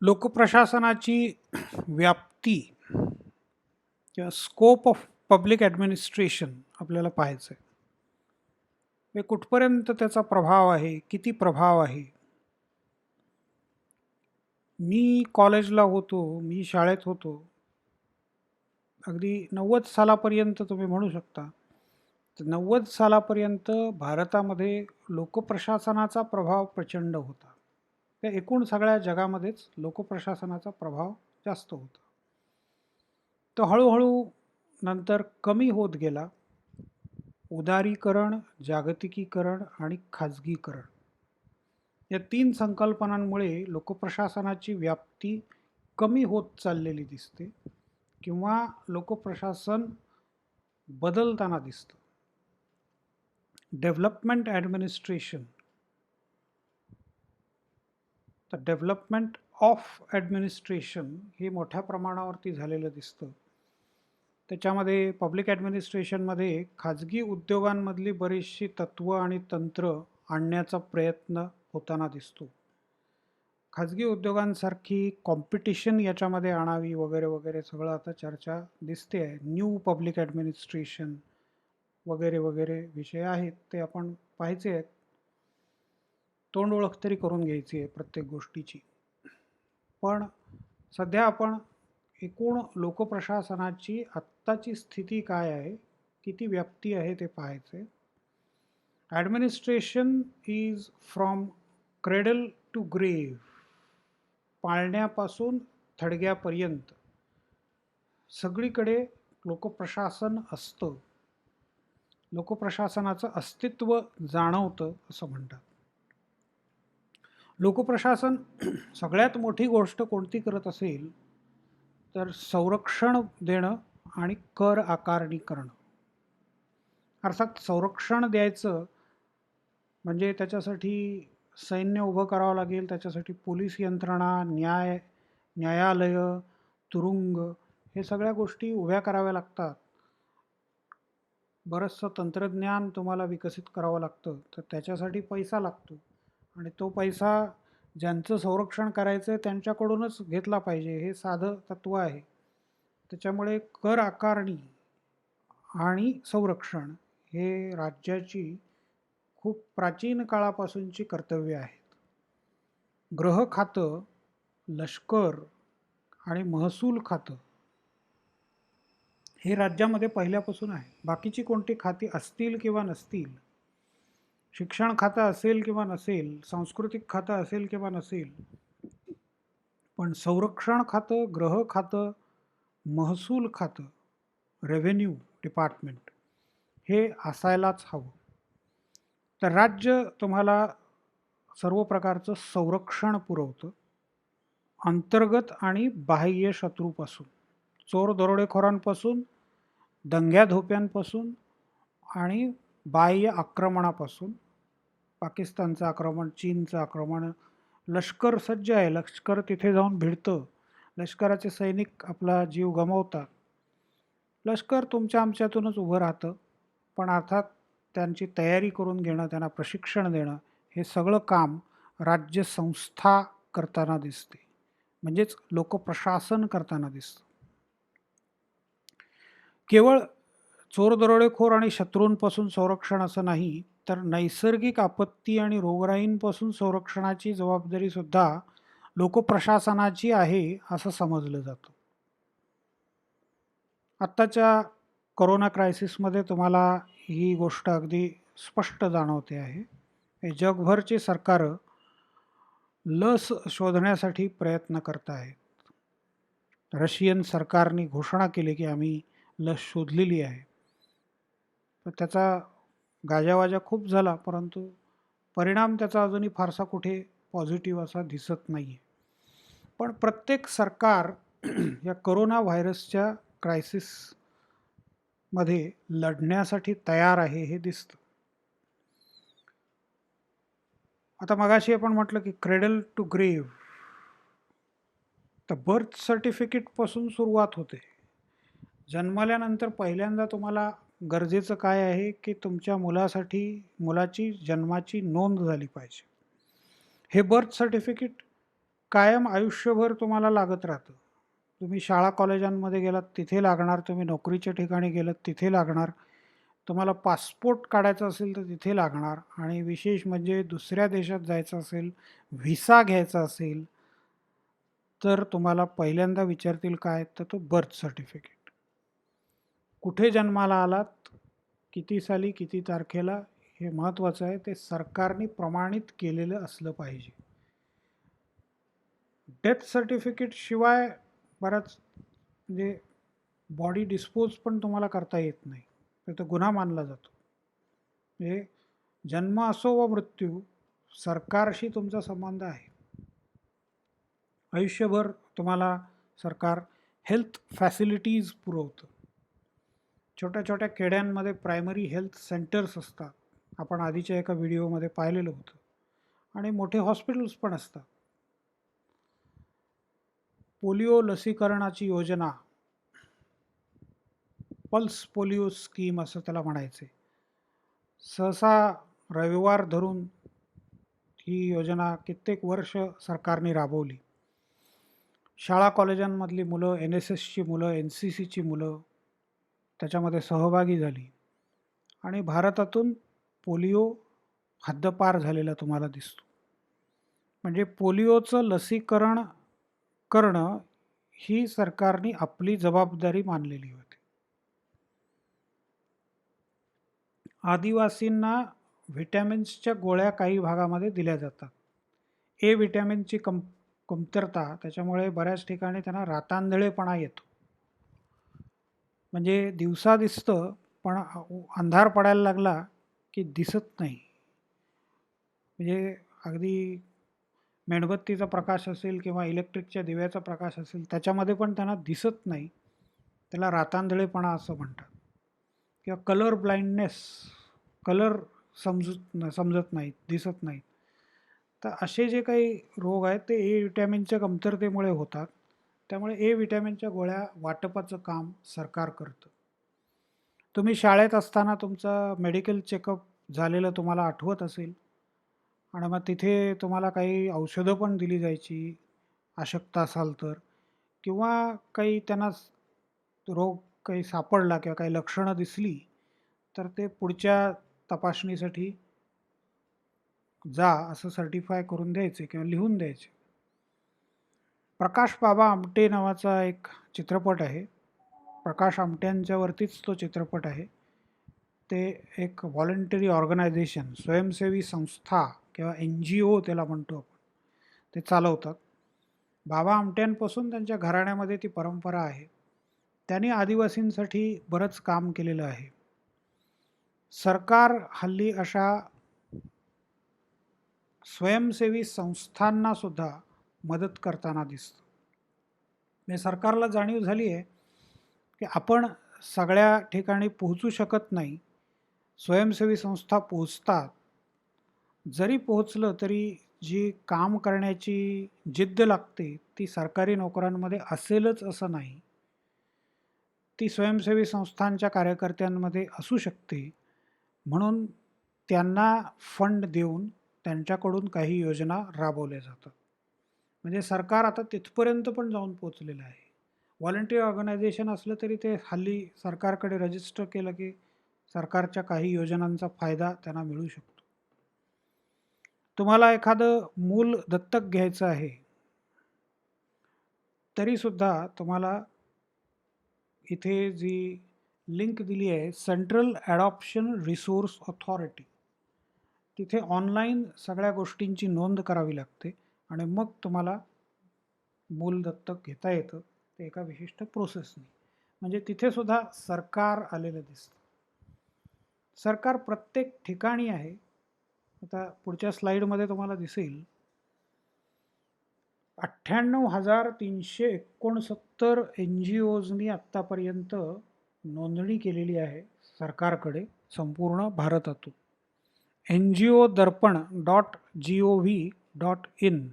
लोकप्रशासनाची व्याप्ती किंवा scope of public administration आपल्याला पाहायचं आहे. हे कुठपर्यंत त्याचा प्रभाव आहे, किती प्रभाव आहे. मी कॉलेजला होतो, मी शाळेत होतो. अगदी 90 सालापर्यंत तुम्ही म्हणू शकता. तर 90 सालापर्यंत भारतामध्ये लोकप्रशासनाचा प्रभाव प्रचंड होता. त्या एकूण सगळ्या जगामध्येच लोकप्रशासनाचा प्रभाव जास्त होता. तो हळूहळू नंतर कमी होत गेला. उदारीकरण, जागतिकीकरण आणि खाजगीकरण या तीन संकल्पनांमुळे लोकप्रशासनाची व्याप्ती कमी होत चाललेली दिसते किंवा लोकप्रशासन बदलताना दिसतं. डेव्हलपमेंट ॲडमिनिस्ट्रेशन, तर डेव्हलपमेंट ऑफ ॲडमिनिस्ट्रेशन हे मोठ्या प्रमाणावरती झालेलं दिसतं. त्याच्यामध्ये पब्लिक ॲडमिनिस्ट्रेशनमध्ये खाजगी उद्योगांमधली बरीचशी तत्त्व आणि तंत्र आणण्याचा प्रयत्न होताना दिसतो. खाजगी उद्योगांसारखी कॉम्पिटिशन याच्यामध्ये आणावी वगैरे वगैरे सगळं आता चर्चा दिसते आहे. न्यू पब्लिक ॲडमिनिस्ट्रेशन वगैरे वगैरे विषय आहेत, ते आपण पाहायचे आहेत. तोंड ओळख तरी करून घ्यायची आहे प्रत्येक गोष्टीची. पण सध्या आपण एकूण लोकप्रशासनाची आत्ताची स्थिती काय आहे, किती व्याप्ती आहे ते पाहायचे. Administration is from cradle to grave, पाळण्यापासून थडग्यापर्यंत सगळीकडे लोकप्रशासन असतं. लोकप्रशासनाचं अस्तित्व जाणवतं असं म्हणतात. लोकप्रशासन सगळ्यात मोठी गोष्ट कोणती करत असेल तर संरक्षण देणं आणि कर आकारणी करणं. अर्थात संरक्षण द्यायचं म्हणजे त्याच्यासाठी सैन्य उभं करावं लागेल, त्याच्यासाठी पोलीस यंत्रणा, न्यायालय, तुरुंग हे सगळ्या गोष्टी उभ्या कराव्या लागतात. बरंचसं तंत्रज्ञान तुम्हाला विकसित करावं लागतं, तर त्याच्यासाठी पैसा लागतो आणि तो पैसा ज्यांचं संरक्षण करायचं आहे त्यांच्याकडूनच घेतला पाहिजे, हे साधं तत्त्व आहे. त्याच्यामुळे कर आकारणी आणि संरक्षण हे राज्याची खूप प्राचीन काळापासूनची कर्तव्य आहेत. गृह खातं, लष्कर आणि महसूल खातं हे राज्यामध्ये पहिल्यापासून आहे. बाकीची कोणती खाती असतील किंवा नसतील, शिक्षण खातं असेल किंवा नसेल, सांस्कृतिक खातं असेल किंवा नसेल, पण संरक्षण खातं, गृह खातं, महसूल खातं, रेव्हेन्यू डिपार्टमेंट हे असायलाच हवं. तर राज्य तुम्हाला सर्व प्रकारचं संरक्षण पुरवतं, अंतर्गत आणि बाह्य शत्रूपासून, चोर दरोडेखोरांपासून, दंग्याधोप्यांपासून आणि बाह्य आक्रमणापासून. पाकिस्तानचं आक्रमण, चीनचं आक्रमण. लष्कर सज्ज आहे, लष्कर तिथे जाऊन भिडतं, लष्कराचे सैनिक आपला जीव गमावतात. लष्कर तुमच्या आमच्यातूनच उभं राहतं, पण अर्थात त्यांची तयारी करून घेणं, त्यांना प्रशिक्षण देणं हे सगळं काम राज्यसंस्था करताना दिसते, म्हणजेच लोकप्रशासन करताना दिसतं. केवळ चोर दरोडेखोर आणि शत्रूंपासून संरक्षण असं नाही, तर नैसर्गिक आपत्ती आणि रोगराईंपासून संरक्षणाची जबाबदारी सुद्धा लोकप्रशासनाची आहे असं समजलं जातं. आत्ताच्या कोरोना क्रायसिसमध्ये तुम्हाला ही गोष्ट अगदी स्पष्ट जाणवते आहे. हे जगभरची सरकारं लस शोधण्यासाठी प्रयत्न करत आहेत. रशियन सरकारने घोषणा केली की आम्ही लस शोधलेली आहे. तर त्याचा गाजावाजा खूप झाला, परंतु परिणाम त्याचा अजूनही फारसा कुठे पॉझिटिव्ह असा दिसत नाही आहे. पण प्रत्येक सरकार या कोरोना व्हायरसच्या क्रायसिसमध्ये लढण्यासाठी तयार आहे हे दिसतं. आता मगाशी आपण म्हटलं की क्रेडल टू ग्रेव्ह, तर बर्थ सर्टिफिकेटपासून सुरुवात होते. जन्मल्यानंतर पहिल्यांदा तुम्हाला गरजेचं काय आहे की तुमच्या मुलाची जन्माची नोंद झाली पाहिजे. हे बर्थ सर्टिफिकेट कायम आयुष्यभर तुम्हाला लागत राहतं. तुम्ही शाळा कॉलेजांमध्ये गेलात तिथे लागणार, तुम्ही नोकरीच्या ठिकाणी गेलात तिथे लागणार, तुम्हाला पासपोर्ट काढायचा असेल तर तिथे लागणार आणि विशेष म्हणजे दुसऱ्या देशात जायचं असेल, व्हिसा घ्यायचा असेल, तर तुम्हाला पहिल्यांदा विचारतील काय? तर तो बर्थ सर्टिफिकेट. कुठे जन्माला आलात, किती साली, किती तारखेला, हे महत्त्वाचं आहे. ते सरकारने प्रमाणित केलेलं असलं पाहिजे. डेथ सर्टिफिकेट शिवाय बराच म्हणजे बॉडी डिस्पोज पण तुम्हाला करता येत नाही. तर तो गुन्हा मानला जातो. म्हणजे जन्म असो व मृत्यू, सरकारशी तुमचा संबंध आहे. आयुष्यभर तुम्हाला सरकार हेल्थ फॅसिलिटीज पुरवतं. छोट्या छोट्या खेड्यांमध्ये प्रायमरी हेल्थ सेंटर्स असतात. आपण आधीच्या एका व्हिडिओमध्ये पाहिलेलं होतं. आणि मोठे हॉस्पिटल्स पण असतात. पोलिओ लसीकरणाची योजना, पल्स पोलिओ स्कीम असं त्याला म्हणायचे. सहसा रविवार धरून ही योजना कित्येक वर्ष सरकारने राबवली. शाळा कॉलेजांमधली मुलं, NSSची मुलं, NCCची मुलं त्याच्यामध्ये सहभागी झाली आणि भारतातून पोलिओ हद्दपार झालेला तुम्हाला दिसतो. म्हणजे पोलिओचं लसीकरण करणं ही सरकारने आपली जबाबदारी मानलेली होती. आदिवासींना व्हिटॅमिन्सच्या गोळ्या काही भागामध्ये दिल्या जातात. ए व्हिटॅमिनची कमतरता त्याच्यामुळे बऱ्याच ठिकाणी त्यांना रातांधळेपणा येतो. म्हणजे दिवसा दिसतं पण अंधार पडायला लागला की दिसत नाही. म्हणजे अगदी मेणबत्तीचा प्रकाश असेल किंवा इलेक्ट्रिकच्या दिव्याचा प्रकाश असेल त्याच्यामध्ये पण त्यांना दिसत नाही. त्याला रातांधळेपणा असं म्हणतात. किंवा कलर ब्लाइंडनेस, कलर समजत नाहीत, दिसत नाहीत. तर असे जे काही रोग आहेत ते ए विटॅमिनच्या कमतरतेमुळे होतात. त्यामुळे ए विटॅमिनच्या गोळ्या वाटपाचं काम सरकार करतं. तुम्ही शाळेत असताना तुमचं मेडिकल चेकअप झालेलं तुम्हाला आठवत असेल आणि मग तिथे तुम्हाला काही औषधं पण दिली जायची, अशक्त असाल तर, किंवा काही त्यांना रोग काही सापडला किंवा काही लक्षणं दिसली तर ते पुढच्या तपासणीसाठी जा असं सर्टिफाय करून द्यायचे किंवा लिहून द्यायचे. प्रकाश बाबा आमटे नावाचा एक चित्रपट आहे. प्रकाश आमट्यांच्यावरतीच तो चित्रपट आहे. ते एक व्हॉलंटरी ऑर्गनायझेशन, स्वयंसेवी संस्था किंवा NGO त्याला म्हणतो आपण, ते चालवतात. बाबा आमट्यांपासून त्यांच्या घराण्यामध्ये ती परंपरा आहे. त्यांनी आदिवासींसाठी बरंच काम केलेलं आहे. सरकार हल्ली अशा स्वयंसेवी संस्थांना सुद्धा मदत करताना दिसतं. म्हणजे सरकारला जाणीव झाली आहे की आपण सगळ्या ठिकाणी पोहोचू शकत नाही. स्वयंसेवी संस्था पोहोचतात. जरी पोहोचलं तरी जी काम करण्याची जिद्द लागते ती सरकारी नोकऱ्यांमध्ये असेलच असं नाही. ती स्वयंसेवी संस्थांच्या कार्यकर्त्यांमध्ये असू शकते. म्हणून त्यांना फंड देऊन त्यांच्याकडून काही योजना राबवल्या जातात. म्हणजे सरकार आता तिथपर्यंत पण जाऊन पोचलेलं आहे. व्हॉलंटियर ऑर्गनायझेशन असलं तरी ते हल्ली सरकारकडे रजिस्टर केलं की सरकारच्या काही योजनांचा फायदा त्यांना मिळू शकतो. तुम्हाला एखादं मूल दत्तक घ्यायचं आहे तरीसुद्धा तुम्हाला इथे जी लिंक दिली आहे, सेंट्रल ॲडॉप्शन रिसोर्स ऑथॉरिटी, तिथे ऑनलाईन सगळ्या गोष्टींची नोंद करावी लागते आणि मग तुम्हाला मूल दत्तक घेता येतं. ते एका विशिष्ट प्रोसेसने. म्हणजे तिथे सुद्धा सरकार आलेलं दिसतं. सरकार प्रत्येक ठिकाणी आहे. आता पुढच्या स्लाईडमध्ये तुम्हाला दिसेल 98,369 NGOजनी आत्तापर्यंत नोंदणी केलेली आहे सरकारकडे संपूर्ण भारतातून. NGOdarpan.gov.in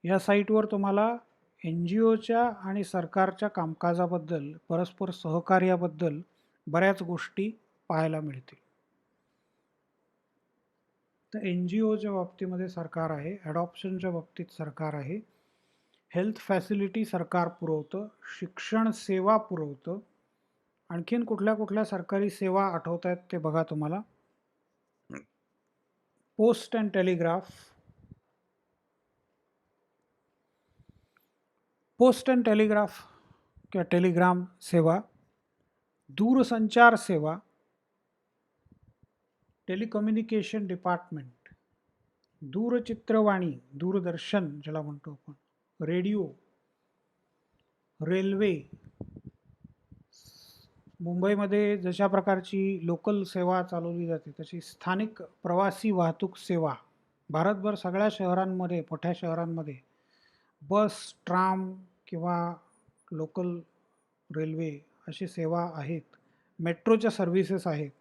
या साईटवर तुम्हाला NGOच्या आणि सरकारच्या कामकाजाबद्दल, परस्पर सहकार्याबद्दल बऱ्याच गोष्टी पाहायला मिळतील. तर NGOच्या बाबतीमध्ये सरकार आहे, ॲडॉप्शनच्या बाबतीत सरकार आहे, हेल्थ फॅसिलिटी सरकार पुरवतं, शिक्षण सेवा पुरवतं. आणखीन कुठल्या कुठल्या सरकारी सेवा आठवत आहेत ते बघा तुम्हाला. Post and telegraph, post and telegraph किंवा टेलिग्राम सेवा, दूरसंचार सेवा, टेलिकम्युनिकेशन डिपार्टमेंट, दूरचित्रवाणी, दूरदर्शन ज्याला म्हणतो आपण, रेडिओ, रेल्वे. मुंबईमध्ये जशा प्रकारची लोकल सेवा चालवली जाते तशी स्थानिक प्रवासी वाहतूक सेवा भारतभर सगळ्या शहरांमध्ये, मोठ्या शहरांमध्ये बस, ट्राम किंवा लोकल रेल्वे अशी सेवा आहेत. मेट्रोच्या सर्व्हिसेस आहेत.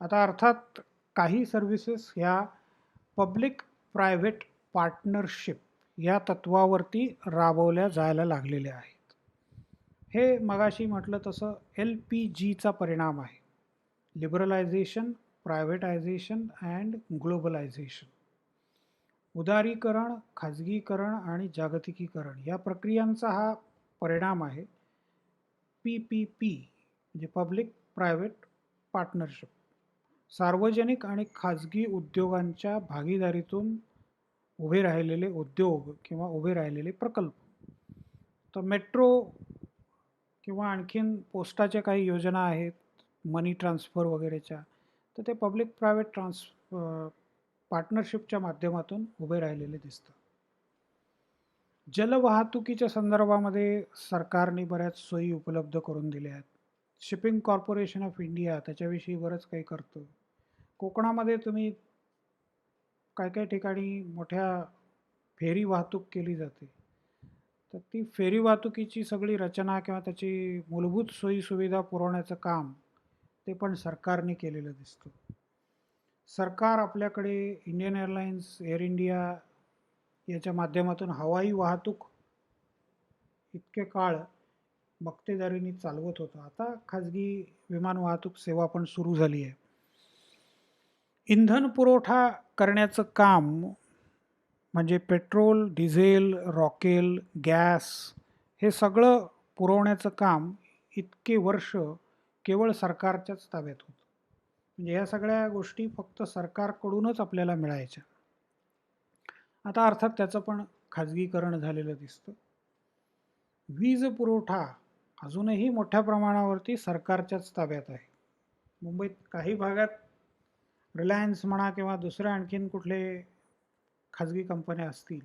आता अर्थात काही सर्व्हिसेस ह्या पब्लिक प्रायव्हेट पार्टनरशिप या तत्वावरती राबवल्या जायला लागलेल्या आहेत. हे मगाशी म्हटलं तसं LPGचा परिणाम आहे. Liberalisation, privatisation and globalisation. उदारीकरण, खाजगीकरण आणि जागतिकीकरण या प्रक्रियांचा हा परिणाम आहे. PPP म्हणजे पब्लिक प्रायव्हेट पार्टनरशिप, सार्वजनिक आणि खाजगी उद्योगांच्या भागीदारीतून उभे राहिलेले उद्योग किंवा उभे राहिलेले प्रकल्प. तर मेट्रो किंवा आणखीन पोस्टाच्या काही योजना आहेत मनी ट्रान्सफर वगैरेच्या, तर ते पब्लिक प्रायव्हेट पार्टनरशिपच्या माध्यमातून उभे राहिलेले दिसतं. जलवाहतुकीच्या संदर्भामध्ये सरकारने बऱ्याच सोयी उपलब्ध करून दिल्या आहेत. शिपिंग कॉर्पोरेशन ऑफ इंडिया त्याच्याविषयी बरंच काही करतं. कोकणामध्ये तुम्ही काय काय ठिकाणी मोठ्या फेरी वाहतूक केली जाते, तर ती फेरी वाहतुकीची सगळी रचना किंवा त्याची मूलभूत सोयीसुविधा पुरवण्याचं काम ते पण सरकारने केलेलं दिसतं. सरकार आपल्याकडे इंडियन एअरलाइन्स, एअर इंडिया याच्या माध्यमातून हवाई वाहतूक इतके काळ मक्तेदारीने चालवत होतं. आता खाजगी विमान वाहतूक सेवा पण सुरू झाली आहे. इंधन पुरवठा करण्याचं काम म्हणजे पेट्रोल, डिझेल, रॉकेल, गॅस हे सगळं पुरवण्याचं काम इतके वर्ष केवळ सरकारच्याच ताब्यात होतं. म्हणजे या सगळ्या गोष्टी फक्त सरकारकडूनच आपल्याला मिळायच्या. आता अर्थात त्याचं पण खाजगीकरण झालेलं दिसतं. वीज पुरवठा अजूनही मोठ्या प्रमाणावरती सरकारच्याच ताब्यात आहे. मुंबईत काही भागात रिलायन्स म्हणा किंवा दुसऱ्या आणखीन कुठले खाजगी कंपन्या असतील,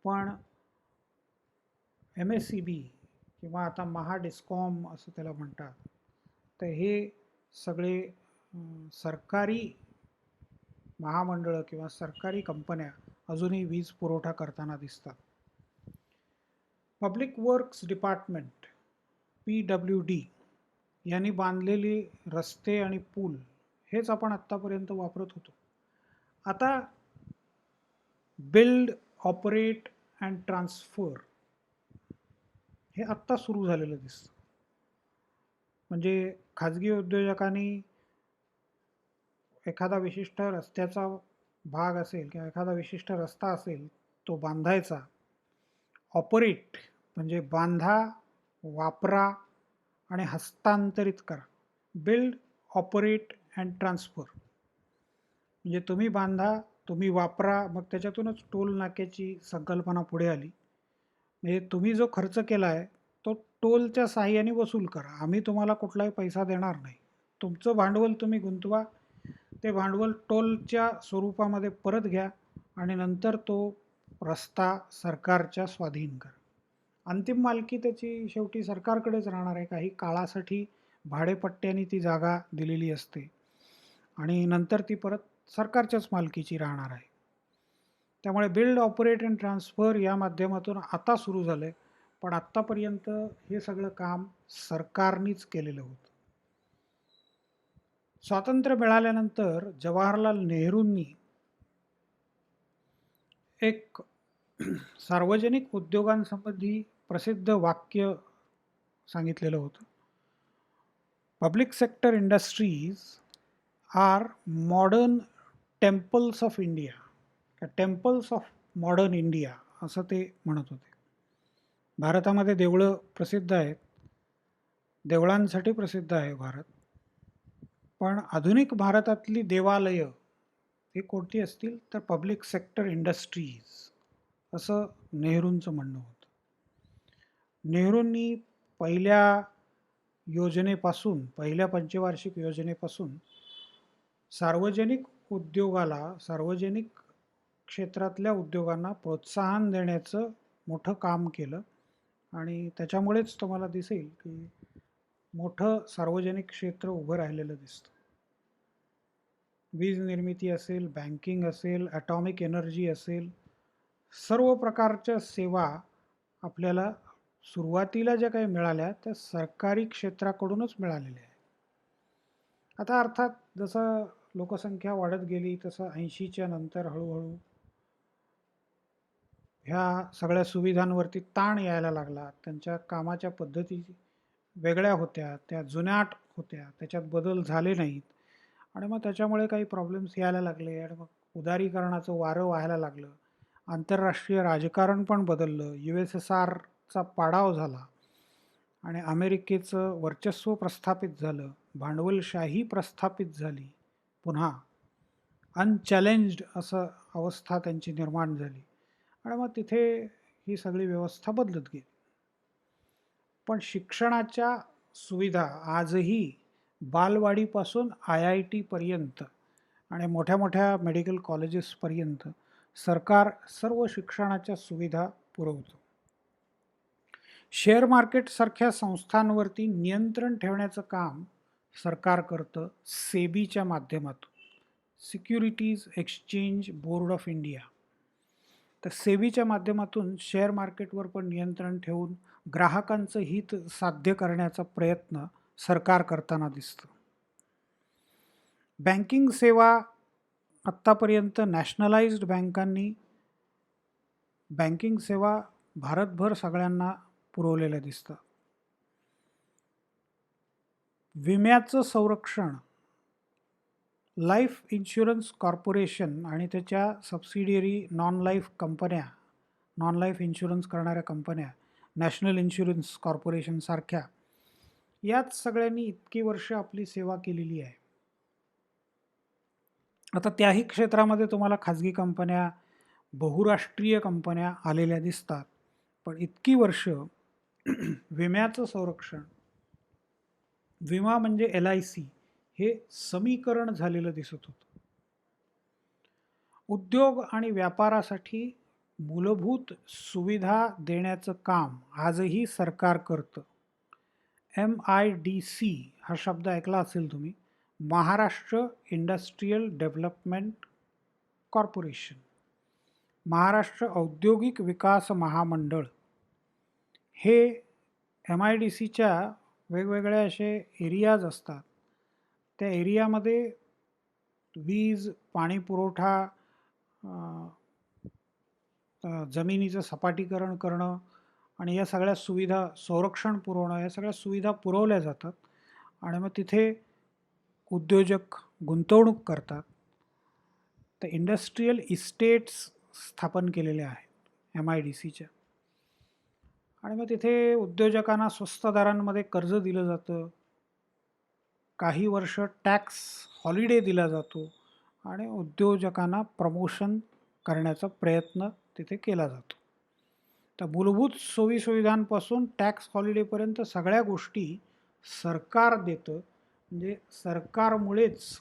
पण MSEB किंवा आता महाडिस्कॉम असं त्याला म्हणतात, तर हे सगळे सरकारी महामंडळं किंवा सरकारी कंपन्या अजूनही वीज पुरवठा करताना दिसतात. पब्लिक वर्क्स डिपार्टमेंट PWD यांनी बांधलेली रस्ते आणि पूल हेच आपण आत्तापर्यंत वापरत होतो. आता बिल्ड, ऑपरेट अँड ट्रान्सफर हे आत्ता सुरू झालेलं दिसतं. म्हणजे खाजगी उद्योजकांनी एखादा विशिष्ट रस्त्याचा भाग असेल किंवा एखादा विशिष्ट रस्ता असेल तो बांधायचा. ऑपरेट म्हणजे बांधा, वापरा आणि हस्तांतरित करा. बिल्ड, ऑपरेट अँड ट्रान्सफर म्हणजे तुम्ही बांधा, तुम्ही वापरा, मग त्याच्यातूनच टोल नाक्याची संकल्पना पुढे आली. म्हणजे तुम्ही जो खर्च केला आहे तो टोलच्या साहाय्याने वसूल करा. आम्ही तुम्हाला कुठलाही पैसा देणार नाही. तुमचं भांडवल तुम्ही गुंतवा, ते भांडवल टोलच्या स्वरूपामध्ये परत घ्या आणि नंतर तो रस्ता सरकारच्या स्वाधीन करा. अंतिम मालकी त्याची शेवटी सरकारकडेच राहणार आहे. काही काळासाठी भाडेपट्ट्याने ती जागा दिलेली असते आणि नंतर ती परत सरकारच्याच मालकीची राहणार आहे. त्यामुळे बिल्ड, ऑपरेट अँड ट्रान्सफर या माध्यमातून आता सुरू झालं आहे, पण आत्तापर्यंत हे सगळं काम सरकारनीच केलेलं होतं. स्वातंत्र्य मिळाल्यानंतर जवाहरलाल नेहरूंनी एक सार्वजनिक उद्योगांसंबंधी प्रसिद्ध वाक्य सांगितलेलं होतं. Public sector industries are modern temples of India, temples of modern India असं ते म्हणत होते. भारतामध्ये देवळं प्रसिद्ध आहेत, देवळांसाठी प्रसिद्ध आहे भारत. पण आधुनिक भारतातली देवालयं ही कोणती असतील तर पब्लिक सेक्टर इंडस्ट्रीज असं नेहरूंचं म्हणणं होतं. नेहरूंनी पहिल्या योजनेपासून, पहिल्या पंचवार्षिक योजनेपासून सार्वजनिक उद्योगाला, सार्वजनिक क्षेत्रातल्या उद्योगांना प्रोत्साहन देण्याचं मोठं काम केलं आणि त्याच्यामुळेच तुम्हाला दिसेल की मोठं सार्वजनिक क्षेत्र उभं राहिलेलं दिसतं. वीज निर्मिती असेल, बँकिंग असेल, ॲटॉमिक एनर्जी असेल, सर्व प्रकारच्या सेवा आपल्याला सुरुवातीला ज्या काही मिळाल्या त्या सरकारी क्षेत्राकडूनच मिळालेल्या आहेत. आता अर्थात जसं लोकसंख्या वाढत गेली तसं 80च्या नंतर हळूहळू ह्या सगळ्या सुविधांवरती ताण यायला लागला. त्यांच्या कामाच्या पद्धती वेगळ्या होत्या, त्या जुनाट होत्या, त्याच्यात बदल झाले नाहीत आणि मग त्याच्यामुळे काही प्रॉब्लेम्स यायला लागले आणि मग उदारीकरणाचं वारं व्हायला लागलं. आंतरराष्ट्रीय राजकारण पण बदललं. USSRचा पाडाव झाला आणि अमेरिकेचं वर्चस्व प्रस्थापित झालं. भांडवलशाही प्रस्थापित झाली. पुन्हा अनचॅलेंज्ड असं अवस्था त्यांची निर्माण झाली आणि मग तिथे ही सगळी व्यवस्था बदलत गेली. पण शिक्षणाच्या सुविधा आजही बालवाडीपासून IIT पर्यंत आणि मोठ्या मोठ्या मेडिकल कॉलेजेसपर्यंत सरकार सर्व शिक्षणाच्या सुविधा पुरवतं. शेअर मार्केटसारख्या संस्थांवरती नियंत्रण ठेवण्याचं काम सरकार करतं सेबीच्या माध्यमातून, securities exchange board of India. तर सेबीच्या माध्यमातून शेअर मार्केटवर पण नियंत्रण ठेवून ग्राहकांचं हित साध्य करण्याचा प्रयत्न सरकार करताना दिसतं. बँकिंग सेवा आत्तापर्यंत नॅशनलाइज्ड बँकांनी बँकिंग सेवा भारतभर सगळ्यांना पुरवलेल्या दिसतं. विम्याचं संरक्षण लाईफ इन्शुरन्स कॉर्पोरेशन आणि त्याच्या सबसिडियरी नॉन लाईफ कंपन्या, नॉन लाईफ इन्शुरन्स करणाऱ्या कंपन्या, नॅशनल इन्शुरन्स कॉर्पोरेशनसारख्या, याच सगळ्यांनी इतकी वर्ष आपली सेवा केलेली आहे. आता त्याही क्षेत्रामध्ये तुम्हाला खाजगी कंपन्या, बहुराष्ट्रीय कंपन्या आलेल्या दिसतात. पण इतकी वर्ष विम्याचं संरक्षण, विमा म्हणजे LIC, हे समीकरण झालेलं दिसत होतं. उद्योग आणि व्यापारासाठी मूलभूत सुविधा देण्याचं काम आजही सरकार करतं. MIDC हा शब्द ऐकला असेल तुम्ही, Maharashtra industrial development corporation, Maharashtra औद्योगिक विकास महामंडळ. हे MIDCच्या वेगवेगळ्या असे एरियाज असतात. त्या एरियामध्ये वीज, पाणी पुरवठा, जमिनीचं सपाटीकरण करणं आणि या सगळ्या सुविधा, संरक्षण पुरवणं, या सगळ्या सुविधा पुरवल्या जातात आणि मग तिथे उद्योजक गुंतवणूक करतात. तर इंडस्ट्रियल इस्टेट्स स्थापन केलेले आहेत MIDCच्या आणि मग तिथे उद्योजकांना स्वस्त दरांमध्ये कर्ज दिलं जातं. काही वर्ष टॅक्स हॉलिडे दिला जातो आणि उद्योजकांना प्रमोशन करण्याचा प्रयत्न तिथे केला जातो. तर मूलभूत सोयीसुविधांपासून टॅक्स हॉलिडेपर्यंत सगळ्या गोष्टी सरकार देतं. म्हणजे सरकारमुळेच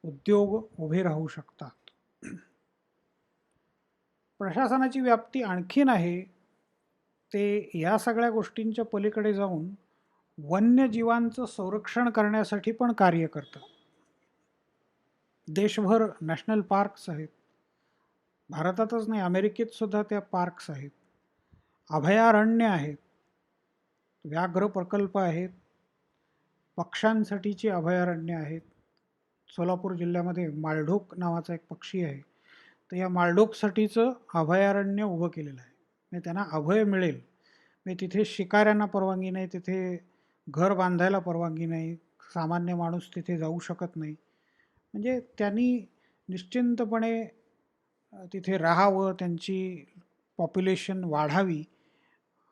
उद्योग उभे राहू शकतात. प्रशासनाची व्याप्ती आणखीन आहे ते या सगळ्या गोष्टींच्या पलीकडे जाऊन वन्यजीवांचं संरक्षण करण्यासाठी पण कार्य करतं. देशभर नॅशनल पार्क्स आहेत. भारतातच नाही, अमेरिकेत सुद्धा त्या पार्क्स आहेत. अभयारण्य आहेत, व्याघ्र प्रकल्प आहेत, पक्ष्यांसाठीची अभयारण्य आहेत. सोलापूर जिल्ह्यामध्ये माळढोक नावाचा एक पक्षी आहे. तर या माळढोकसाठीचं अभयारण्य उभं केलेलं आहे. म्हणजे त्यांना अभय मिळेल. म्हणजे तिथे शिकाऱ्यांना परवानगी नाही, तिथे घर बांधायला परवानगी नाही, सामान्य माणूस तिथे जाऊ शकत नाही. म्हणजे त्यांनी निश्चिंतपणे तिथे राहावं, त्यांची पॉप्युलेशन वाढावी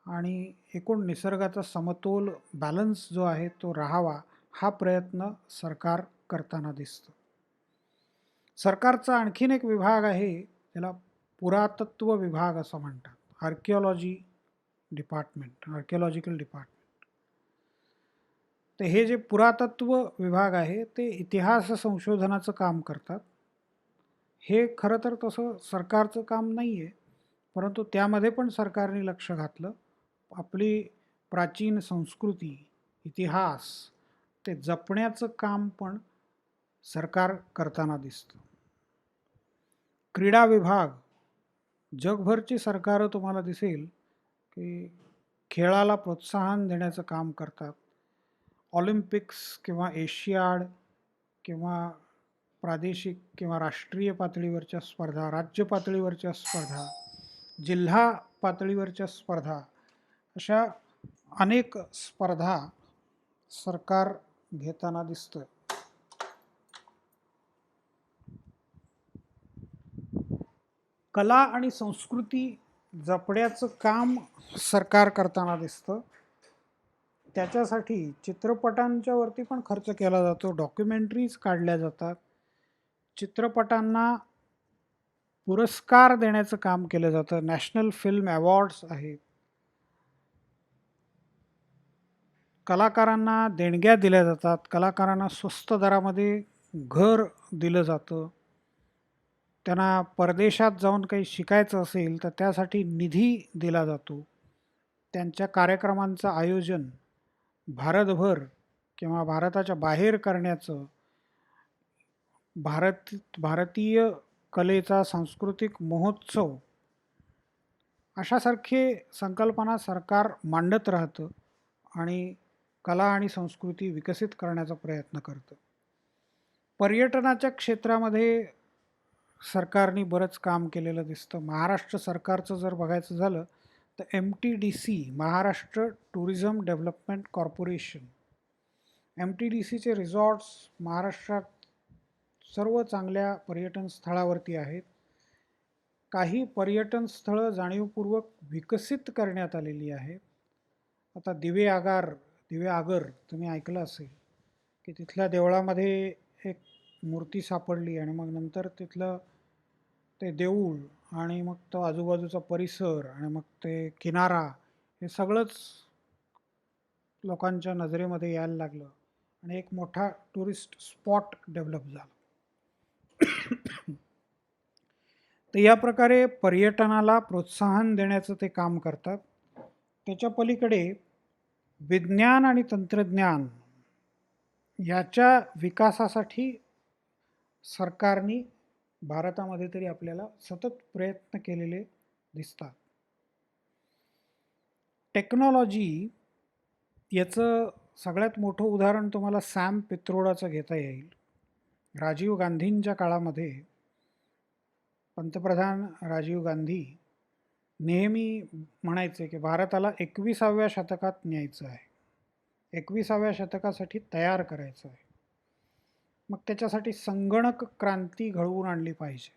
आणि एकूण निसर्गाचा समतोल बॅलन्स जो आहे तो राहावा, हा प्रयत्न सरकार करताना दिसतं. सरकारचा आणखीन एक विभाग आहे, त्याला पुरातत्व विभाग असं म्हणतात, आर्किओलॉजी डिपार्टमेंट, आर्किओलॉजिकल डिपार्टमेंट. तर हे जे पुरातत्व विभाग आहे ते इतिहास संशोधनाचं काम करतात. हे खरं तर तसं सरकारचं काम नाही आहे, परंतु त्यामध्ये पण सरकारने लक्ष घातलं. आपली प्राचीन संस्कृती, इतिहास ते जपण्याचं काम पण सरकार करताना दिसतं. क्रीडा विभाग, जगभरची सरकारं तुम्हाला दिसेल की खेळाला प्रोत्साहन देण्याचं काम करतात. ऑलिम्पिक्स किंवा एशियाड किंवा प्रादेशिक किंवा राष्ट्रीय पातळीवरच्या स्पर्धा, राज्य पातळीवरच्या स्पर्धा, जिल्हा पातळीवरच्या स्पर्धा, अशा अनेक स्पर्धा सरकार घेताना दिसतं. कला आणि संस्कृती जपण्याचं काम सरकार करताना दिसतं. त्याच्यासाठी चित्रपटांच्या वरती पण खर्च केला जातो, डॉक्युमेंटरीज काढल्या जातात, चित्रपटांना पुरस्कार देण्याचं काम केलं जातं, नॅशनल फिल्म अवॉर्ड्स आहेत, कलाकारांना देणग्या दिल्या जातात, कलाकारांना स्वस्त दरामध्ये घर दिलं जातं, त्यांना परदेशात जाऊन काही शिकायचं असेल तर त्यासाठी निधी दिला जातो, त्यांच्या कार्यक्रमांचं आयोजन भारतभर किंवा भारताच्या बाहेर करण्याचं, भारतीय कलेचा सांस्कृतिक महोत्सव अशासारखे संकल्पना सरकार मांडत राहतं आणि कला आणि संस्कृती विकसित करण्याचा प्रयत्न करतं. पर्यटनाच्या क्षेत्रामध्ये सरकारने बरंच काम केलेलं दिसतं. महाराष्ट्र सरकारचं जर बघायचं झालं तर MTDC, Maharashtra tourism development corporation, MTDCचे रिसॉर्ट्स महाराष्ट्रात सर्व चांगल्या पर्यटन स्थळावरती आहेत. काही पर्यटन स्थळं जाणीवपूर्वक विकसित करण्यात आलेली आहेत. आता दिवे आगर तुम्ही ऐकलं असेल की तिथल्या देवळामध्ये एक मूर्ती सापडली आणि मग नंतर तिथलं ते देऊळ आणि मग तो आजूबाजूचा परिसर आणि मग ते किनारा, हे सगळंच लोकांच्या नजरेमध्ये यायला लागलं आणि एक मोठा टुरिस्ट स्पॉट डेव्हलप झाला. तर या प्रकारे पर्यटनाला प्रोत्साहन देण्याचं ते काम करतात. त्याच्या पलीकडे विज्ञान आणि तंत्रज्ञान याच्या विकासासाठी सरकारने भारतामध्ये तरी आपल्याला सतत प्रयत्न केलेले दिसतात. टेक्नॉलॉजी याचं सगळ्यात मोठं उदाहरण तुम्हाला सॅम पित्रोडाचं घेता येईल. राजीव गांधींच्या काळामध्ये पंतप्रधान राजीव गांधी नेहमी म्हणायचे की भारताला 21व्या शतकात न्यायचं आहे, 21व्या शतकासाठी तयार करायचं आहे. मग त्याच्यासाठी संगणक क्रांती घडवून आणली पाहिजे.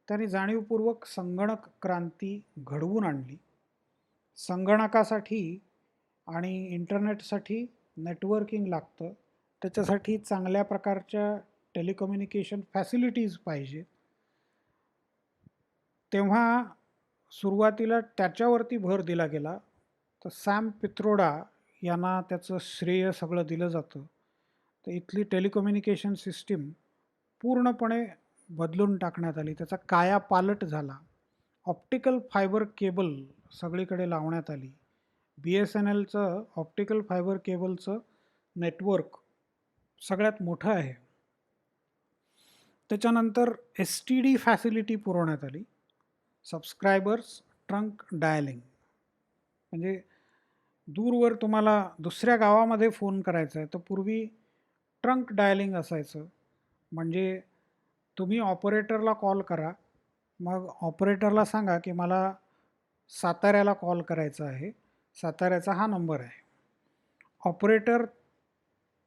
त्यांनी जाणीवपूर्वक संगणक क्रांती घडवून आणली. संगणकासाठी आणि इंटरनेटसाठी नेटवर्किंग लागतं, त्याच्यासाठी चांगल्या प्रकारच्या टेलिकम्युनिकेशन फॅसिलिटीज पाहिजे. तेव्हा सुरुवातीला त्याच्यावरती भर दिला गेला. तर सॅम पित्रोडा यांना त्याचं श्रेय सगळं दिलं जातं. तर इथली टेलिकम्युनिकेशन सिस्टीम पूर्णपणे बदलून टाकण्यात आली, त्याचा कायापालट झाला. ऑप्टिकल फायबर केबल सगळीकडे लावण्यात आली. BSNLचं ऑप्टिकल फायबर केबलचं नेटवर्क सगळ्यात मोठं आहे. त्याच्यानंतर STD फॅसिलिटी पुरवण्यात आली, सबस्क्रायबर्स ट्रंक डायलिंग. म्हणजे दूरवर तुम्हाला दुसऱ्या गावामध्ये फोन करायचा आहे तर पूर्वी ट्रंक डायलिंग असायचं. म्हणजे तुम्ही ऑपरेटरला कॉल करा, मग ऑपरेटरला सांगा की मला साताऱ्याला कॉल करायचा आहे, साताऱ्याचा हा नंबर आहे. ऑपरेटर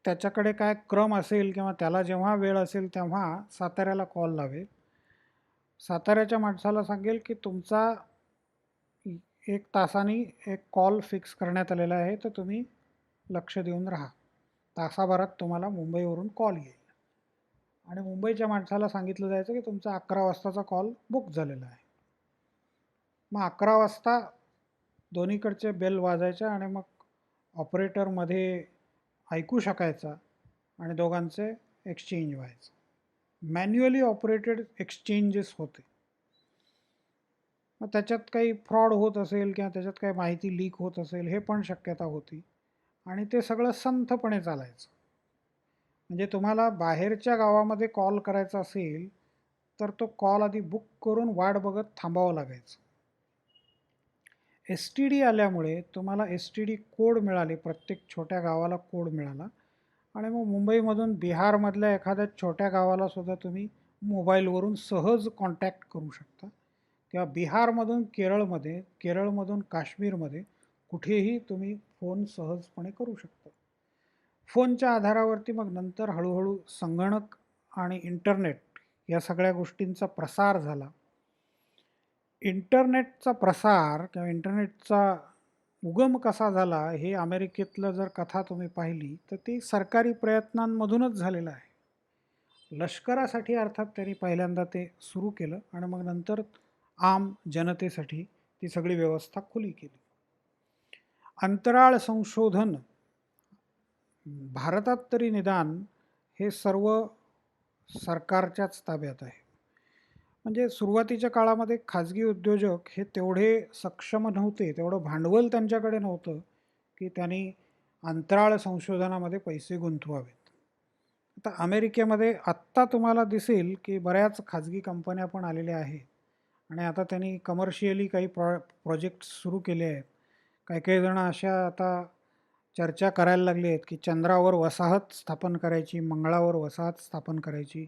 त्याच्याकडे काय क्रम असेल किंवा त्याला जेव्हा वेळ असेल तेव्हा साताऱ्याला कॉल लावेल. साताऱ्याच्या माणसाला सांगेल की तुमचा 1 तासाने एक कॉल फिक्स करण्यात आलेला आहे, तर तुम्ही लक्ष देऊन राहा. तासाभरात तुम्हाला मुंबईवरून कॉल येईल आणि मुंबईच्या माणसाला सांगितलं जायचं की तुमचा 11 वाजताचा कॉल बुक झालेला आहे. मग 11 वाजता दोन्हीकडचे बेल वाजायचे आणि मग ऑपरेटरमध्ये ऐकू शकायचा आणि दोघांचे एक्सचेंज व्हायचं. मॅन्युअली ऑपरेटेड एक्सचेंजेस होते. मग त्याच्यात काही फ्रॉड होत असेल किंवा त्याच्यात काही माहिती लीक होत असेल हे पण शक्यता होती आणि ते सगळं संथपणे चालायचं. म्हणजे तुम्हाला बाहेरच्या गावामध्ये कॉल करायचा असेल तर तो कॉल आधी बुक करून वाट बघत थांबावं लागायचं. एस टी डी आल्यामुळे तुम्हाला एस टी डी कोड मिळाले, प्रत्येक छोट्या गावाला कोड मिळाला आणि मग मुंबईमधून बिहारमधल्या एखाद्या छोट्या गावाला सुद्धा तुम्ही मोबाईलवरून सहज कॉन्टॅक्ट करू शकता किंवा बिहारमधून केरळमध्ये, केरळमधून काश्मीरमध्ये कुठेही तुम्ही फोन सहजपणे करू शकता. फोनच्या आधारावरती मग नंतर हळूहळू संगणक आणि इंटरनेट या सगळ्या गोष्टींचा प्रसार झाला. इंटरनेटचा प्रसार किंवा इंटरनेटचा उगम कसा झाला हे अमेरिकेतलं जर कथा तुम्ही पाहिली तर ती सरकारी प्रयत्नांमधूनच झालेलं आहे. लष्करासाठी अर्थात त्यांनी पहिल्यांदा ते सुरू केलं आणि मग नंतर आम जनतेसाठी ती सगळी व्यवस्था खुली केली. अंतराळ संशोधन भारतात तरी निदान हे सर्व सरकारच्याच ताब्यात आहे. म्हणजे सुरुवातीच्या काळामध्ये खाजगी उद्योजक हे तेवढे सक्षम नव्हते, तेवढं भांडवल त्यांच्याकडे नव्हतं की त्यांनी अंतराळ संशोधनामध्ये पैसे गुंतवावेत. आता अमेरिकेमध्ये आत्ता तुम्हाला दिसेल की बऱ्याच खाजगी कंपन्या पण आलेल्या आहेत आणि आता त्यांनी कमर्शियली काही प्रोजेक्ट सुरू केले आहेत. काही काही जण अशा आता चर्चा करायला लागले आहेत की चंद्रावर वसाहत स्थापन करायची, मंगळावर वसाहत स्थापन करायची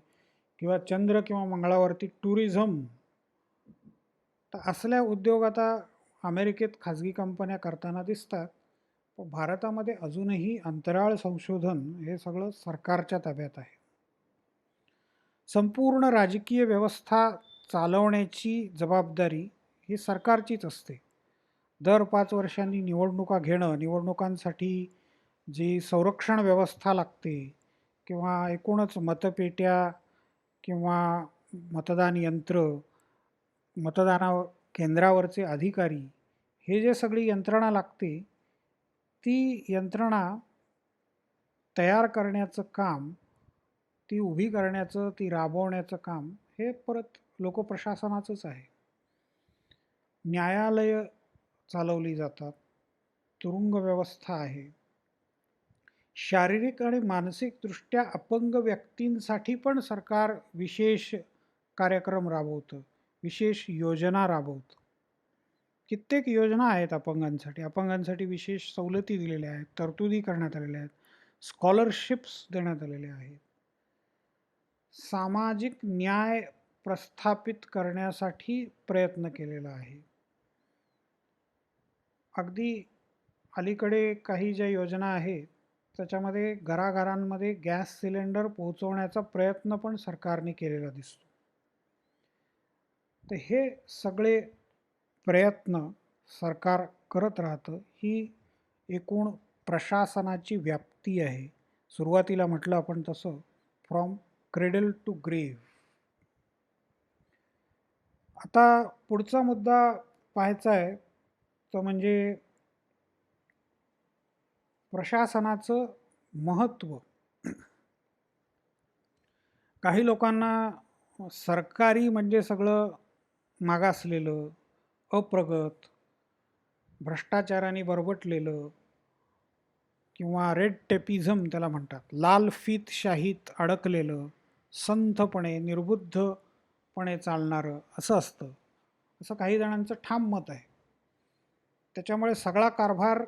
किंवा चंद्र किंवा मंगळावरती टुरिझम. तर असल्या उद्योग आता अमेरिकेत खाजगी कंपन्या करताना दिसतात. पण भारतामध्ये अजूनही अंतराळ संशोधन हे सगळं सरकारच्या ताब्यात आहे. संपूर्ण राजकीय व्यवस्था चालवण्याची जबाबदारी ही सरकारचीच असते. दर 5 वर्षांनी निवडणुका घेणं, निवडणुकांसाठी जी संरक्षण व्यवस्था लागते किंवा एकूणच मतपेट्या किंवा मतदान यंत्र, मतदाना केंद्रावरचे अधिकारी, हे जे सगळी यंत्रणा लागते ती यंत्रणा तयार करण्याचं काम, ती उभी करण्याचं, ती राबवण्याचं काम हे परत लोकप्रशासनाचंच आहे. न्यायालय चालवली जातात, तुरुंग व्यवस्था आहे. शारीरिक आणि मानसिकदृष्ट्या अपंग व्यक्तींसाठी पण सरकार विशेष कार्यक्रम राबवतं, विशेष योजना राबवतं. कित्येक योजना आहेत अपंगांसाठी. अपंगांसाठी विशेष सवलती दिलेल्या आहेत, तरतुदी करण्यात आलेल्या आहेत, स्कॉलरशिप्स देण्यात आलेल्या आहेत. सामाजिक न्याय प्रस्थापित करण्यासाठी प्रयत्न केलेला आहे. अगदी अलीकडे काही ज्या योजना आहेत त्याच्यामध्ये घराघरांमध्ये गॅस सिलेंडर पोहोचवण्याचा प्रयत्न पण सरकारने केलेला दिसतो. तर हे सगळे प्रयत्न सरकार करत राहतं. ही एकूण प्रशासनाची व्याप्ती आहे. सुरुवातीला म्हटलं आपण तसं, फ्रॉम क्रेडल टू ग्रेव्ह. आता पुढचा मुद्दा पाहायचा आहे तो म्हणजे प्रशासनाचं महत्त्व. काही लोकांना सरकारी म्हणजे सगळं मागासलेलं, अप्रगत, भ्रष्टाचाराने बरबटलेलं किंवा रेड टेपिझम त्याला म्हणतात, लाल फीत शाहीत अडकलेलं, संथपणे निर्बुद्धपणे चालणारं असं असतं, असं काही जणांचं ठाम मत आहे. त्याच्यामुळे सगळा कारभार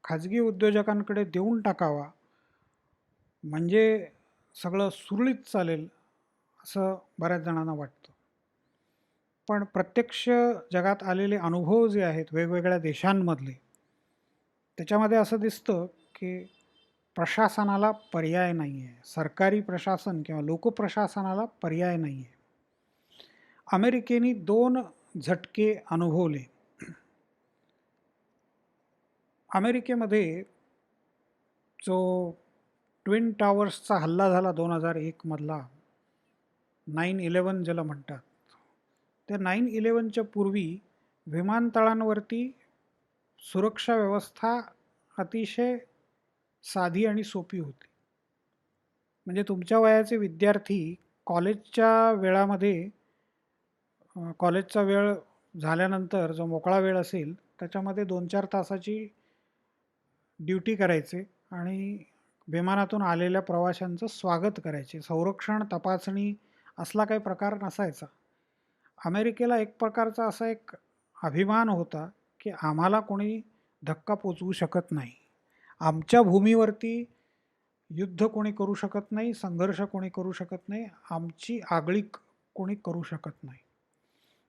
खाजगी उद्योजकांकडे देऊन टाकावा म्हणजे सगळं सुरळीत चालेल असं बऱ्याच जणांना वाटतं. पण प्रत्यक्ष जगात आलेले अनुभव जे आहेत वेगवेगळ्या देशांमधले, त्याच्यामध्ये असं दिसतं की प्रशासनाला पर्याय नाही आहे. सरकारी प्रशासन किंवा लोकप्रशासनाला पर्याय नाही आहे. अमेरिकेने 2 झटके अनुभवले. अमेरिकेमध्ये जो ट्विन टॉवर्सचा हल्ला झाला 2001 मधला, 9/11 ज्याला म्हणतात, त्या 9/11च्या पूर्वी विमानतळांवरती सुरक्षा व्यवस्था अतिशय साधी आणि सोपी होती. म्हणजे तुमच्या वयाचे विद्यार्थी कॉलेजच्या वेळामध्ये कॉलेजचा वेळ झाल्यानंतर जो मोकळा वेळ असेल त्याच्यामध्ये 2-4 तासाची ड्युटी करायचे आणि विमानातून आलेल्या प्रवाशांचं स्वागत करायचे. संरक्षण, तपासणी असला काही प्रकार नसायचा. अमेरिकेला एक प्रकारचा असा एक अभिमान होता, की आम्हाला कोणी धक्का पोचवू शकत नाही. आमच्या भूमीवरती युद्ध कोणी करू शकत नाही, संघर्ष कोणी करू शकत नाही, आमची आगळीक कोणी करू शकत नाही.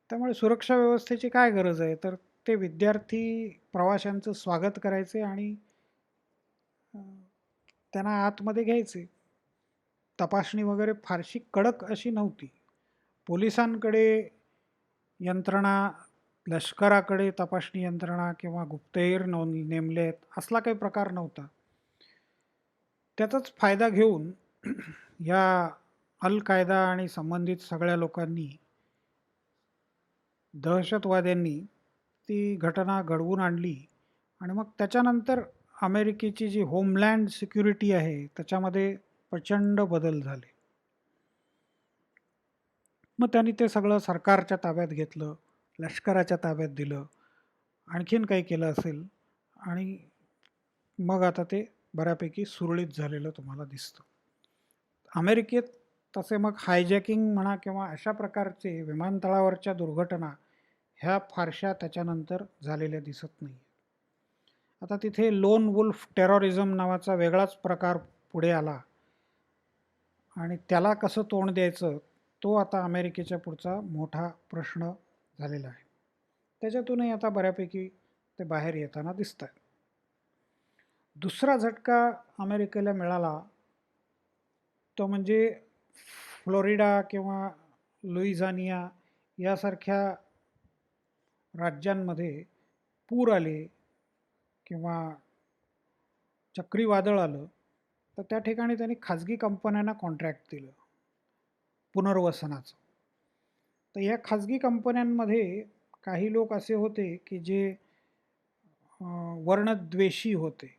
त्यामुळे सुरक्षा व्यवस्थेची काय गरज आहे? तर ते विद्यार्थी प्रवाशांचं स्वागत करायचे आणि अ, त्यांना आतमध्ये घ्यायचे. तपासणी वगैरे फारशी कडक अशी नव्हती. पोलिसांकडे यंत्रणा, लष्कराकडे तपासणी यंत्रणा किंवा गुप्तहेर नेमलेत असला काही प्रकार नव्हता. त्याचाच फायदा घेऊन या अल कायदा आणि संबंधित सगळ्या लोकांनी, दहशतवाद्यांनी ती घटना घडवून आणली आणि मग त्याच्यानंतर अमेरिकेची जी होमलँड सिक्युरिटी आहे त्याच्यामध्ये प्रचंड बदल झाले. मग त्यांनी ते सगळं सरकारच्या ताब्यात घेतलं, लष्कराच्या ताब्यात दिलं, आणखीन काही केलं असेल आणि मग आता ते बऱ्यापैकी सुरळीत झालेलं तुम्हाला दिसतं. अमेरिकेत तसे मग हायजॅकिंग म्हणा किंवा अशा प्रकारचे विमानतळावरच्या दुर्घटना ह्या फारशा त्याच्यानंतर झालेल्या दिसत नाही. आता तिथे लोन वुल्फ टेररिझम नावाचा वेगळाच प्रकार पुढे आला आणि त्याला कसं तोंड द्यायचं तो आता अमेरिकेच्या पुढचा मोठा प्रश्न झालेला आहे. त्याच्यातूनही आता बऱ्यापैकी ते बाहेर येताना दिसत आहे. दुसरा झटका अमेरिकेला मिळाला तो म्हणजे फ्लोरिडा किंवा लुइझानिया यासारख्या राज्यांमध्ये पूर आले किंवा चक्रीवादळ आलं तर त्या ठिकाणी त्यांनी खाजगी कंपन्यांना कॉन्ट्रॅक्ट दिलं पुनर्वसनाचं. तर या खाजगी कंपन्यांमध्ये काही लोक असे होते की जे वर्णद्वेषी होते.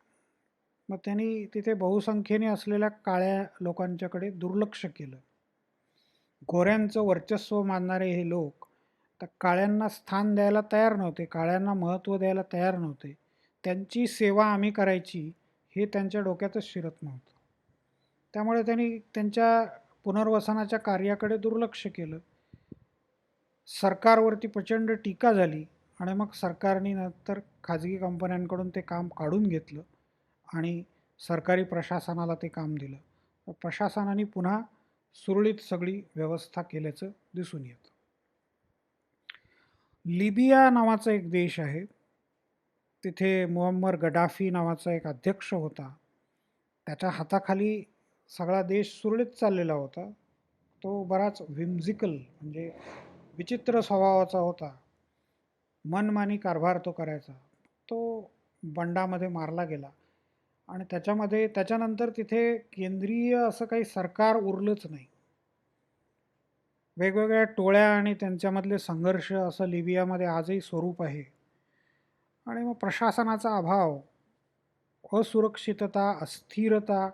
मग त्यांनी तिथे बहुसंख्येने असलेल्या काळ्या लोकांच्याकडे दुर्लक्ष केलं. गोऱ्यांचं वर्चस्व मानणारे हे लोक तर काळ्यांना स्थान द्यायला तयार नव्हते, काळ्यांना महत्त्व द्यायला तयार नव्हते. त्यांची सेवा आम्ही करायची हे त्यांच्या डोक्यातच शिरत नव्हतं. त्यामुळे त्यांनी त्यांच्या पुनर्वसनाच्या कार्याकडे दुर्लक्ष केलं. सरकारवरती प्रचंड टीका झाली आणि मग सरकारने नंतर खाजगी कंपन्यांकडून ते काम काढून घेतलं आणि सरकारी प्रशासनाला ते काम दिलं. प्रशासनाने पुन्हा सुरळीत सगळी व्यवस्था केल्याचं दिसून येतं. लिबिया नावाचा एक देश आहे. तिथे मुअम्मर गडाफी नावाचा एक अध्यक्ष होता. त्याच्या हाताखाली सगळा देश सुरळीत चाललेला होता. तो बराच विम्झिकल म्हणजे विचित्र स्वभावाचा होता. मनमानी कारभार तो करायचा. तो बंडामध्ये मारला गेला आणि त्याच्यानंतर तिथे केंद्रीय असं काही सरकार उरलंच नाही. वेगवेगळ्या टोळ्या आणि त्यांच्यामधले संघर्ष असं लिबियामध्ये आजही स्वरूप आहे. आणि मग प्रशासनाचा अभाव, असुरक्षितता, अस्थिरता,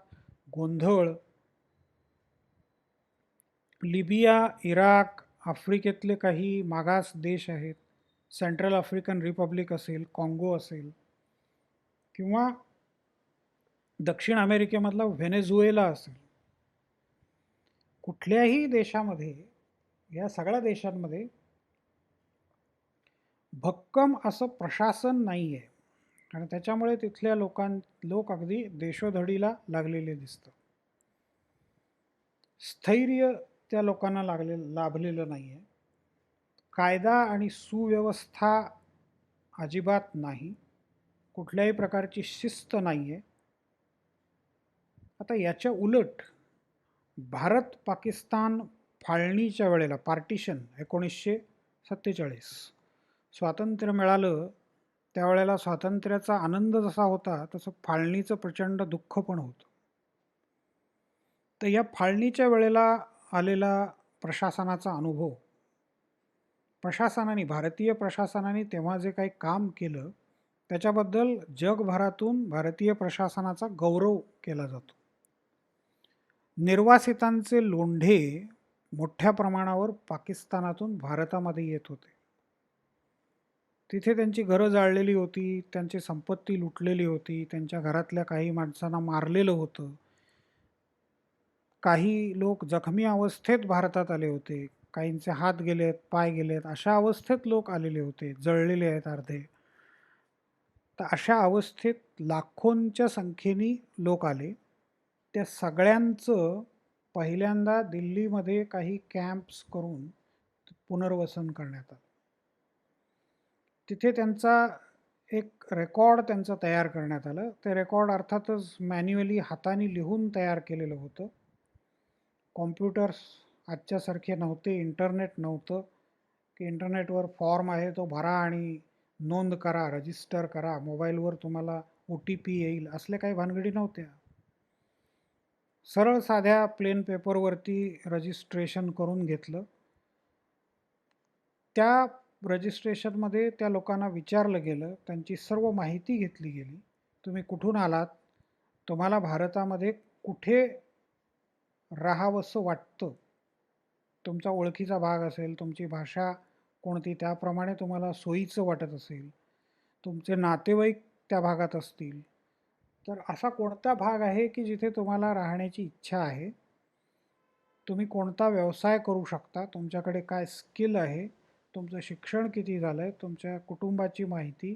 गोंधळ लिबिया, इराक, आफ्रिकेतले काही मागास देश आहेत, सेंट्रल आफ्रिकन रिपब्लिक असेल, काँगो असेल किंवा दक्षिण अमेरिकेमधला व्हेनेझुएला असेल, कुठल्याही देशामध्ये, या सगळ्या देशांमध्ये भक्कम असं प्रशासन नाही आहे आणि त्याच्यामुळे तिथल्या लोक अगदी देशोधडीला लागलेले दिसतं. स्थैर्य त्या लोकांना लाभलेलं नाही आहे. कायदा आणि सुव्यवस्था अजिबात नाही. कुठल्याही प्रकारची शिस्त नाही आहे. आता याच्या उलट भारत पाकिस्तान फाळणीच्या वेळेला, पार्टिशन 1947 स्वातंत्र्य मिळालं त्यावेळेला स्वातंत्र्याचा आनंद जसा होता तसं फाळणीचं प्रचंड दुःख पण होतं. तर या फाळणीच्या वेळेला आलेला प्रशासनाचा अनुभव, प्रशासनाने, भारतीय प्रशासनाने तेव्हा जे काही काम केलं त्याच्याबद्दल जगभरातून भारतीय प्रशासनाचा गौरव केला जातो. निर्वासितांचे लोंढे मोठ्या प्रमाणावर पाकिस्तानातून भारतामध्ये येत होते. तिथे त्यांची घरं जाळलेली होती, त्यांची संपत्ती लुटलेली होती, त्यांच्या घरातल्या काही माणसांना मारलेलं होतं. काही लोक जखमी अवस्थेत भारतात आले होते, काहींचे हात गेलेत, पाय गेलेत, अशा अवस्थेत लोक आलेले होते, जळलेले आहेत अर्धे. तर अशा अवस्थेत लाखोंच्या संख्येने लोक आले. त्या सगळ्यांचं पहिल्यांदा दिल्लीमध्ये काही कॅम्प्स करून पुनर्वसन करण्यात आलं. तिथे त्यांचा एक रेकॉर्ड त्यांचं तयार करण्यात आलं. ते रेकॉर्ड अर्थातच मॅन्युअली हाताने लिहून तयार केलेलं होतं. कॉम्प्युटर्स आजच्यासारखे नव्हते, इंटरनेट नव्हतं की इंटरनेटवर फॉर्म आहे तो भरा आणि नोंद करा, रजिस्टर करा, मोबाईलवर तुम्हाला OTP येईल, असले काही भानगडी नव्हत्या. सरळ साध्या प्लेन पेपरवरती रजिस्ट्रेशन करून घेतलं. त्या रजिस्ट्रेशनमध्ये त्या लोकांना विचारलं गेलं, त्यांची सर्व माहिती घेतली गेली. तुम्ही कुठून आलात, तुम्हाला भारतामध्ये कुठे राहावंसं वाटतं, तुमचा ओळखीचा भाग असेल, तुमची भाषा कोणती त्याप्रमाणे तुम्हाला सोयीचं वाटत असेल, तुमचे नातेवाईक त्या भागात असतील, तर असा कोणता भाग आहे की जिथे तुम्हाला राहण्याची इच्छा आहे, तुम्ही कोणता व्यवसाय करू शकता, तुमच्याकडे काय स्किल आहे, तुमचं शिक्षण किती झालं आहे, तुमच्या कुटुंबाची माहिती,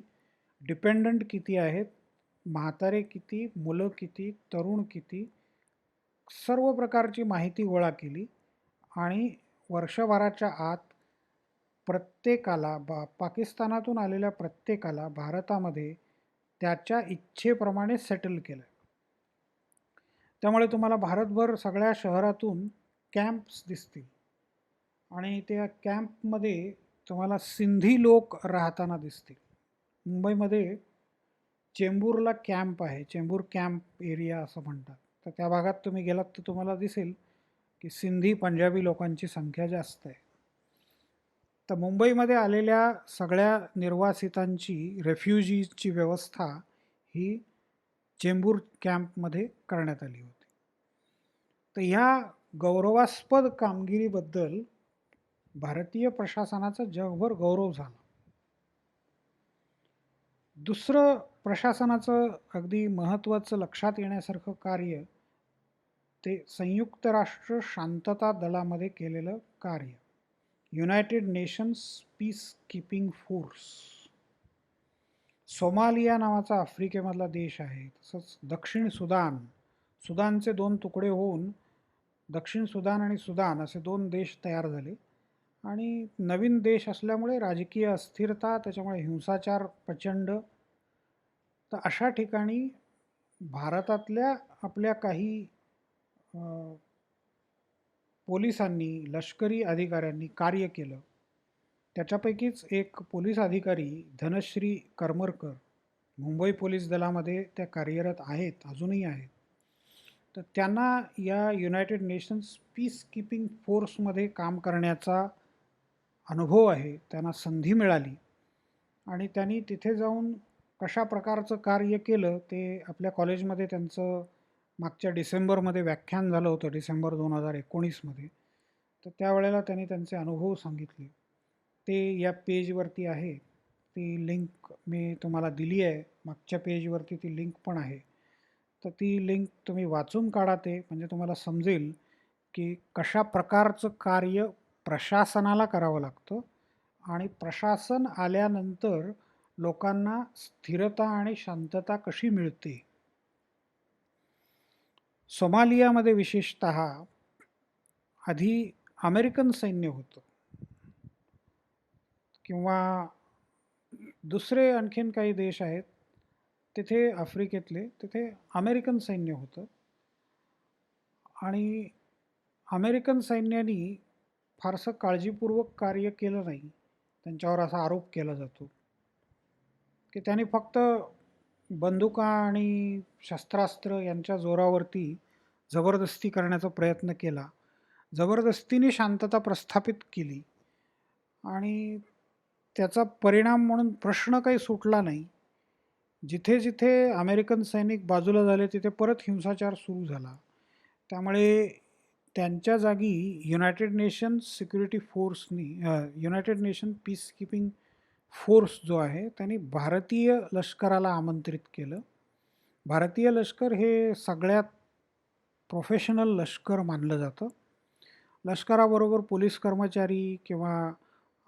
डिपेंडंट किती आहेत, म्हातारे किती, मुलं किती, तरुण किती, सर्व प्रकारची माहिती गोळा केली आणि वर्षभराच्या आत प्रत्येकाला पाकिस्तानातून आलेल्या प्रत्येकाला भारतामध्ये त्याच्या इच्छेप्रमाणे सेटल केलं. त्यामुळे तुम्हाला भारतभर सगळ्या शहरातून कॅम्प्स दिसतील आणि त्या कॅम्पमध्ये तुम्हाला सिंधी लोक राहताना दिसतील. मुंबईमध्ये चेंबूरला कॅम्प आहे, चेंबूर कॅम्प एरिया असं म्हणतात. तर त्या भागात तुम्ही गेलात तर तुम्हाला दिसेल की सिंधी पंजाबी लोकांची संख्या जास्त आहे. तर मुंबईमध्ये आलेल्या सगळ्या निर्वासितांची, रेफ्युजीची व्यवस्था ही चेंबूर कॅम्पमध्ये करण्यात आली होती. तर ह्या गौरवास्पद कामगिरीबद्दल भारतीय प्रशासनाचा जगभर गौरव झाला. दुसरं प्रशासनाचं अगदी महत्त्वाचं लक्षात येण्यासारखं कार्य ते संयुक्त राष्ट्र शांतता दलामध्ये केलेलं कार्य, United nations piece Keeping force. Somalia नावाचा आफ्रिकेमधला देश आहे, तसंच दक्षिण सुदान, सुदानचे 2 तुकडे होऊन दक्षिण सुदान आणि सुदान असे 2 देश तयार झाले आणि नवीन देश असल्यामुळे राजकीय अस्थिरता, त्याच्यामुळे हिंसाचार प्रचंड. तर अशा ठिकाणी भारतातल्या आपल्या काही पोलिसांनी, लष्करी अधिकाऱ्यांनी कार्य केलं. त्याच्यापैकीच एक पोलीस अधिकारी धनश्री करमरकर मुंबई पोलीस दलामध्ये त्या कार्यरत आहेत, अजूनही आहेत. तर त्यांना या युनायटेड नेशन्स पीस कीपिंग फोर्समध्ये काम करण्याचा अनुभव आहे, त्यांना संधी मिळाली आणि त्यांनी तिथे जाऊन कशा प्रकारचं कार्य केलं ते आपल्या कॉलेजमध्ये त्यांचं मागच्या डिसेंबरमध्ये व्याख्यान झालं होतं, डिसेंबर 2019मध्ये. तर त्यावेळेला त्यांनी त्यांचे अनुभव सांगितले. ते या पेजवरती आहे, ती लिंक मी तुम्हाला दिली आहे, मागच्या पेजवरती ती लिंक पण आहे. तर ती लिंक तुम्ही वाचून काढा, ते म्हणजे तुम्हाला समजेल की कशा प्रकारचं कार्य प्रशासनाला करावं लागतं आणि प्रशासन आल्यानंतर लोकांना स्थिरता आणि शांतता कशी मिळते. सोमालियामध्ये विशेषतः आधी अमेरिकन सैन्य होतं किंवा दुसरे आणखीन काही देश आहेत तिथे आफ्रिकेतले, तिथे अमेरिकन सैन्य होतं आणि अमेरिकन सैन्याने फारसं काळजीपूर्वक कार्य केलं नाही, त्यांच्यावर असा आरोप केला जातो. की त्यांनी फक्त बंदुका आणि शस्त्रास्त्र यांच्या जोरावरती जबरदस्ती करण्याचा प्रयत्न केला. जबरदस्तीने शांतता प्रस्थापित केली आणि त्याचा परिणाम म्हणून प्रश्न काही सुटला नाही. जिथे जिथे अमेरिकन सैनिक बाजूला झाले तिथे परत हिंसाचार सुरू झाला. त्यामुळे त्यांच्या जागी युनायटेड नेशन्स सिक्युरिटी फोर्सनी United Nation Peace Keeping Force जो आहे त्यांनी भारतीय लष्कराला आमंत्रित केलं. भारतीय लष्कर हे सगळ्यात प्रोफेशनल लष्कर मानलं जातं. लष्कराबरोबर पोलीस कर्मचारी किंवा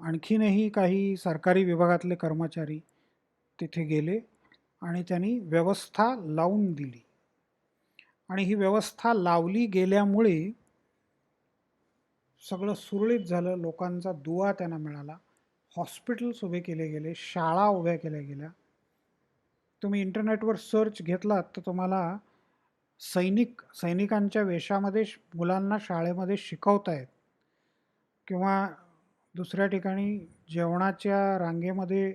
आणखीनही काही सरकारी विभागातले कर्मचारी तिथे गेले आणि त्यांनी व्यवस्था लावून दिली. आणि ही व्यवस्था लावली गेल्यामुळे सगळं सुरळीत झालं. लोकांचा दुवा त्यांना मिळाला. हॉस्पिटल्स उभे केले गेले, शाळा उभ्या केल्या गेल्या. तुम्ही इंटरनेटवर सर्च घेतलात तर तुम्हाला सैनिकांच्या वेशामध्ये मुलांना शाळेमध्ये शिकवतायत किंवा दुसऱ्या ठिकाणी जेवणाच्या रांगेमध्ये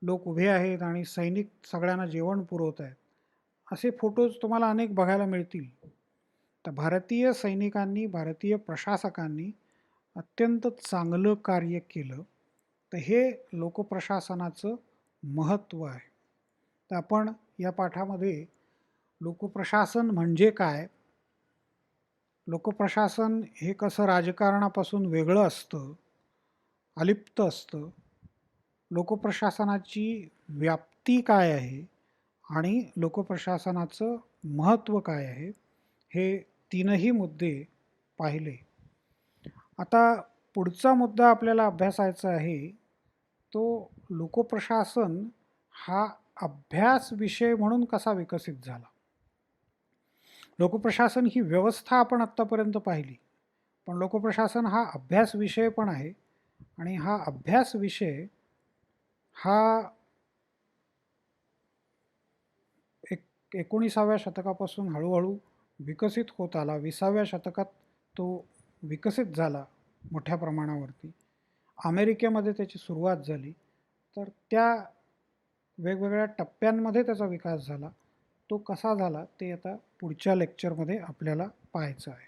लोक उभे आहेत आणि सैनिक सगळ्यांना जेवण पुरवत आहेत. असे फोटोज तुम्हाला अनेक बघायला मिळतील. तर भारतीय सैनिकांनी, भारतीय प्रशासकांनी अत्यंत चांगलं कार्य केलं. तर हे लोकप्रशासनाचं महत्त्व आहे. तर आपण या पाठामध्ये लोकप्रशासन म्हणजे काय, लोकप्रशासन हे कसं राजकारणापासून वेगळं असतं, अलिप्त असतं, लोकप्रशासनाची व्याप्ती काय आहे आणि लोकप्रशासनाचं महत्त्व काय आहे, हे तीनही मुद्दे पाहिले. आता पुढचा मुद्दा आपल्याला अभ्यासायचा आहे तो लोकप्रशासन हा अभ्यास विषय म्हणून कसा विकसित झाला. लोकप्रशासन ही व्यवस्था आपण आत्तापर्यंत पाहिली, पण लोकप्रशासन हा अभ्यास विषय पण आहे आणि हा अभ्यास विषय हा 19व्या शतकापासून हळूहळू विकसित होत आला. 20व्या शतकात तो विकसित झाला मोठ्या प्रमाणावरती. अमेरिकेमध्ये त्याची सुरुवात झाली. तर त्या वेगवेगळ्या टप्प्यांमध्ये त्याचा विकास झाला. तो कसा झाला ते आता पुढच्या लेक्चरमध्ये आपल्याला पाहायचं आहे.